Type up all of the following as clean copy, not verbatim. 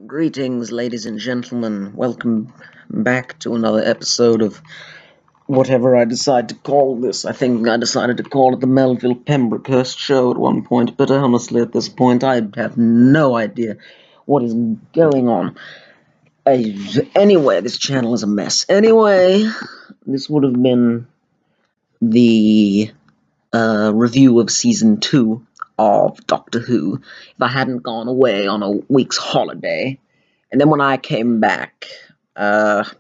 Greetings, ladies and gentlemen. Welcome back to another episode of whatever I decide to call this. I think I decided to call it the Melville Pembrokehurst Show at one point, but honestly, at this point, I have no idea what is going on. Anyway, this channel is a mess. Anyway, this would have been the review of Season 2 of Doctor Who if I hadn't gone away on a week's holiday. And then when I came back, the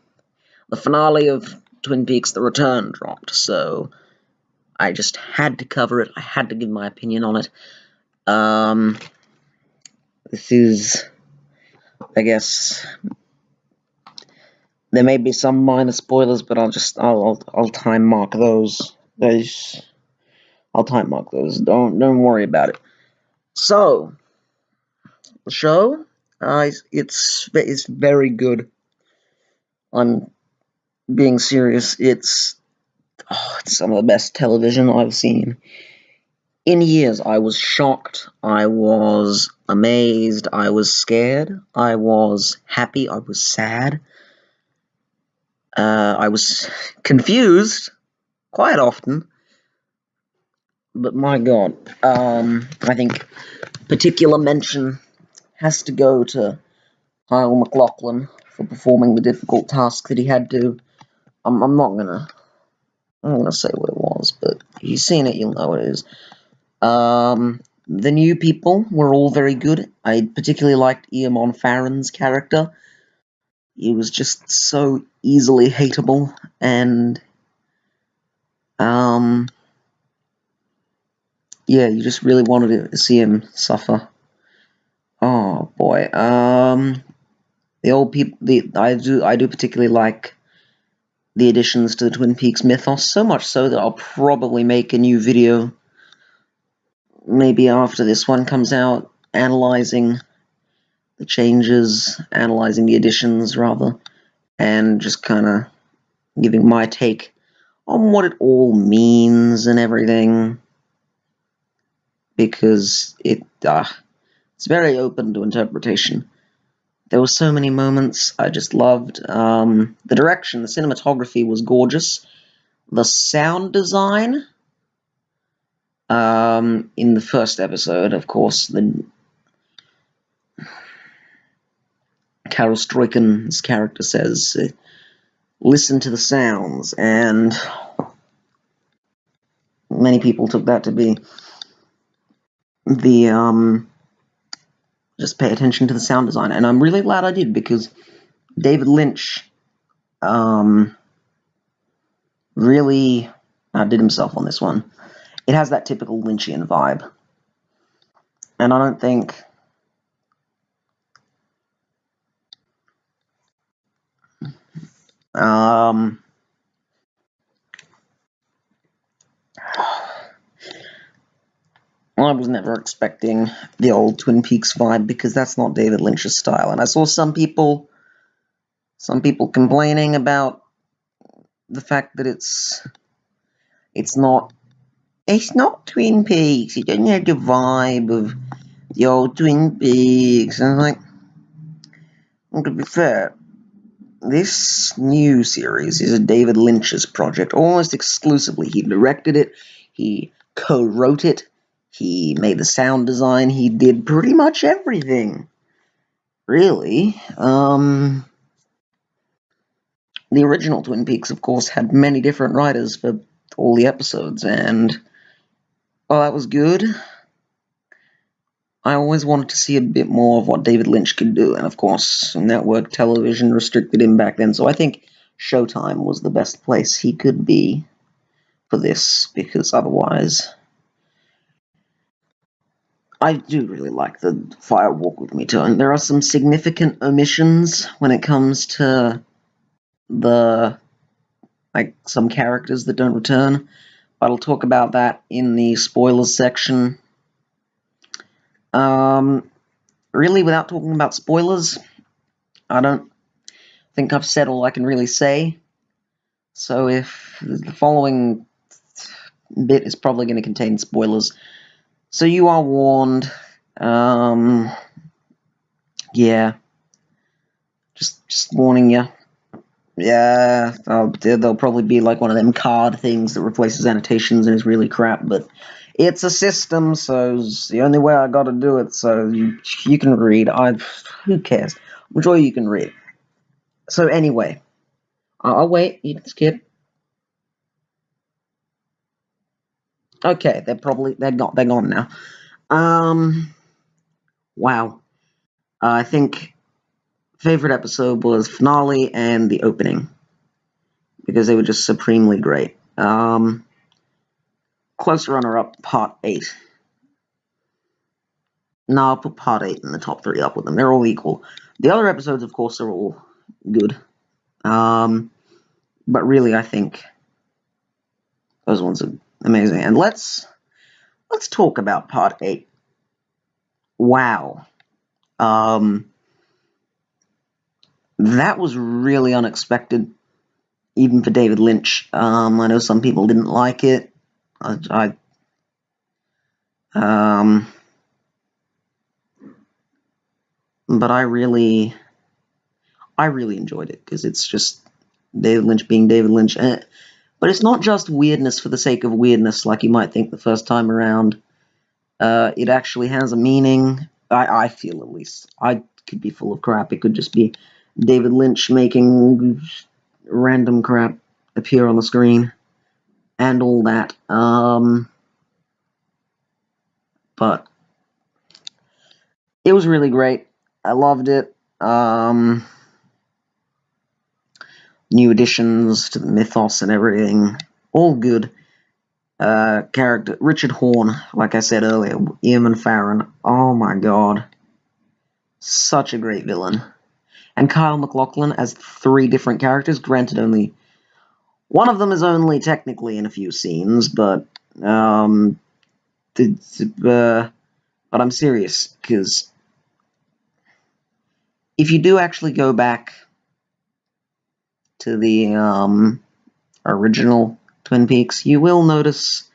finale of Twin Peaks: The Return dropped, so I just had to cover it. I had to give my opinion on it. This is, I guess, there may be some minor spoilers, but I'll time mark those. I'll time mark those. Don't worry about it. So, the show, it's very good. I'm being serious. It's some of the best television I've seen in years. I was shocked. I was amazed. I was scared. I was happy. I was sad. I was confused quite often. But my God, I think particular mention has to go to Kyle MacLachlan for performing the difficult task that he had to. I'm not gonna say what it was, but if you've seen it, you'll know what it is. The new people were all very good. I particularly liked Eamon Farron's character. He was just so easily hateable, and yeah, you just really wanted to see him suffer. Oh boy. The old people. I do particularly like the additions to the Twin Peaks mythos, so much so that I'll probably make a new video, maybe after this one comes out, analyzing the changes, analyzing the additions, rather, and just kind of giving my take on what it all means and everything, because it's very open to interpretation. There were so many moments I just loved. The direction, the cinematography was gorgeous. The sound design, in the first episode, of course, the Carol Struyken's character says, listen to the sounds, and many people took that to be the, just pay attention to the sound design, and I'm really glad I did, because David Lynch, really outdid himself on this one. It has that typical Lynchian vibe, and I don't think I was never expecting the old Twin Peaks vibe, because that's not David Lynch's style. And I saw some people complaining about the fact that it's not Twin Peaks. It doesn't have the vibe of the old Twin Peaks. And I'm like, well, to be fair, this new series is a David Lynch's project, almost exclusively. He directed it, he co-wrote it, he made the sound design, he did pretty much everything, really. The original Twin Peaks, of course, had many different writers for all the episodes, and while that was good, I always wanted to see a bit more of what David Lynch could do, and of course, network television restricted him back then, so I think Showtime was the best place he could be for this, because otherwise, I do really like the Fire Walk With Me tone. There are some significant omissions when it comes to some characters that don't return, but I'll talk about that in the spoilers section. Really, without talking about spoilers, I don't think I've said all I can really say. So if the following bit is probably going to contain spoilers, so you are warned. Yeah. Just warning you. Yeah, there'll probably be like one of them card things that replaces annotations and is really crap, but it's a system, so it's the only way I gotta do it, so you can read. Who cares? I'm sure you can read. So anyway, I'll wait, you can skip. Okay, they're gone now. Wow. I think favorite episode was finale and the opening, because they were just supremely great. Close runner-up, part 8. No, I'll put part 8 in the top 3 up with them. They're all equal. The other episodes, of course, are all good. But really, I think those ones are amazing. And let's talk about part 8. Wow. That was really unexpected, even for David Lynch. I know some people didn't like it. But I really enjoyed it, because it's just David Lynch being David Lynch. But it's not just weirdness for the sake of weirdness, like you might think the first time around. It actually has a meaning. I feel, at least. I could be full of crap. It could just be David Lynch making random crap appear on the screen and all that. But it was really great. I loved it. New additions to the mythos and everything. All good. Character Richard Horn, like I said earlier, Eamon Farron. Oh my god. Such a great villain. And Kyle MacLachlan as 3 different characters. Granted, only one of them is only technically in a few scenes, but but I'm serious, because if you do actually go back to the original Twin Peaks, you will notice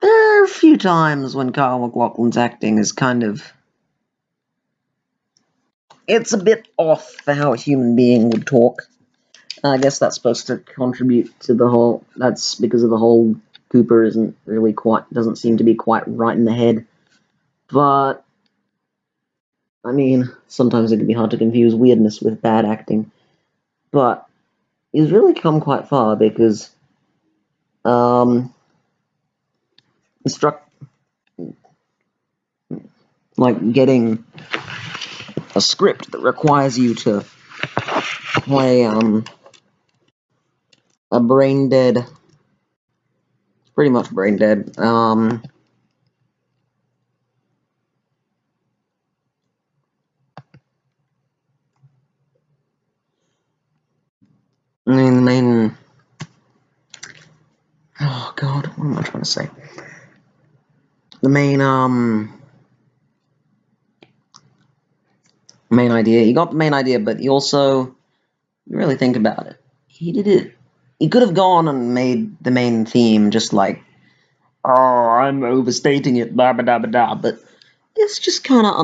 there are a few times when Kyle MacLachlan's acting is kind of... it's a bit off for how a human being would talk. I guess that's supposed to contribute to the whole... that's because of the whole Cooper doesn't seem to be quite right in the head. But, I mean, sometimes it can be hard to confuse weirdness with bad acting. But he's really come quite far, because like getting a script that requires you to play a brain dead, pretty much brain dead, oh god, what am I trying to say? The main idea. He got the main idea, but he also, you really think about it, he did it. He could have gone and made the main theme just like, oh, I'm overstating it, blah, blah, blah, blah, but it's just kind of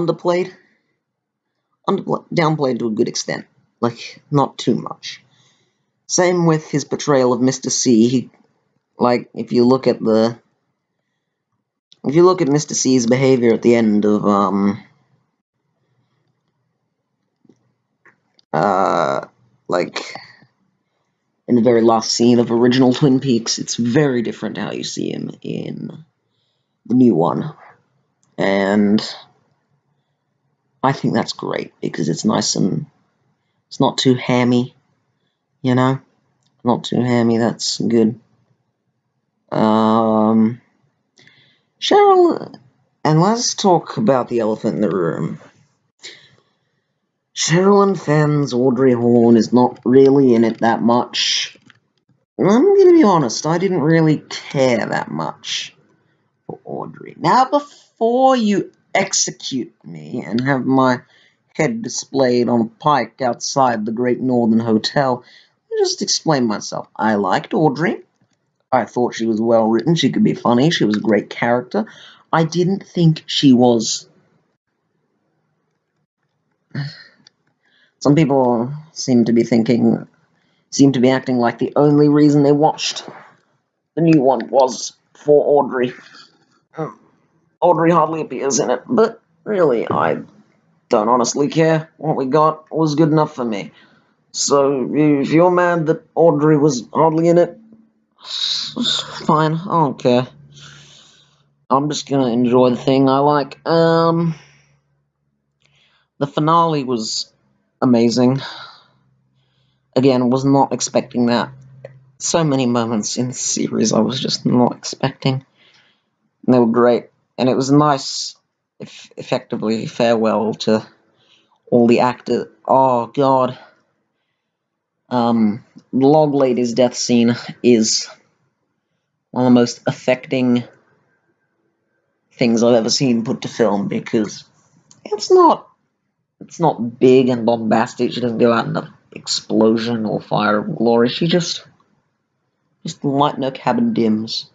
downplayed to a good extent. Like, not too much. Same with his portrayal of Mr. C. If you look at Mr. C's behavior at the end of, in the very last scene of original Twin Peaks, it's very different to how you see him in the new one. And I think that's great, because it's nice and it's not too hammy, you know? Not too hammy, that's good. Cheryl, and let's talk about the elephant in the room. Sherilyn Fenn's Audrey Horne is not really in it that much. I'm gonna be honest, I didn't really care that much for Audrey. Now, before you execute me and have my head displayed on a pike outside the Great Northern Hotel, I'll just explain myself. I liked Audrey. I thought she was well written, she could be funny, she was a great character. I didn't think she was Some people seem to be acting like the only reason they watched the new one was for Audrey. Audrey hardly appears in it, but really, I don't honestly care. What we got was good enough for me. So, if you're mad that Audrey was hardly in it, fine, I don't care. I'm just gonna enjoy the thing I like. The finale was amazing. Again, was not expecting that. So many moments in the series I was just not expecting. And they were great. And it was a nice, effectively, farewell to all the actors. Oh, God. The Log Lady's death scene is one of the most affecting things I've ever seen put to film, because it's not big and bombastic. She doesn't go out in an explosion or fire of glory. She just lighten her cabin dims.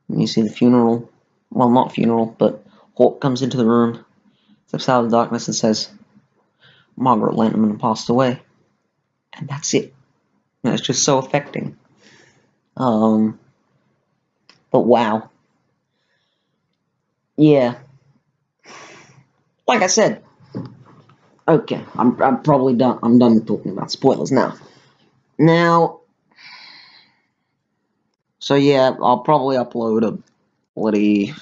And you see the funeral. Well, not funeral, but Hawk comes into the room, steps out of the darkness, and says, "Margaret Lanterman passed away." And that's it. And it's just so affecting. But wow. Yeah. Like I said. Okay, I'm probably done. I'm done talking about spoilers now. Now, so yeah, I'll probably upload a bloody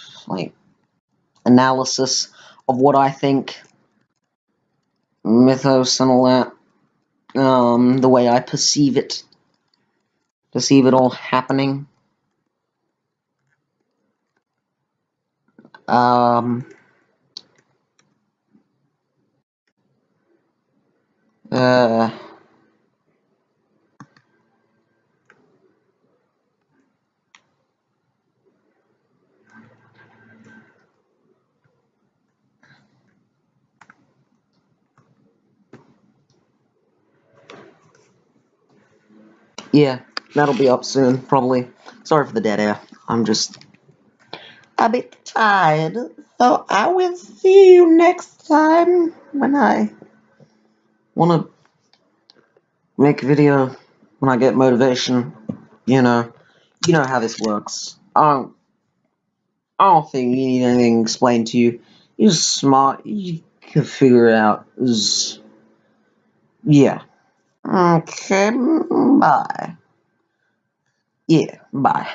analysis of what I think, mythos and all that, the way I perceive it all happening. Um, uh, yeah, that'll be up soon, probably. Sorry for the dead air. I'm just a bit tired, so I will see you next time when I want to make a video, when I get motivation. You know how this works. I don't think you need anything explained to you. You're smart. You can figure it out. Yeah. Okay, bye. Yeah, bye.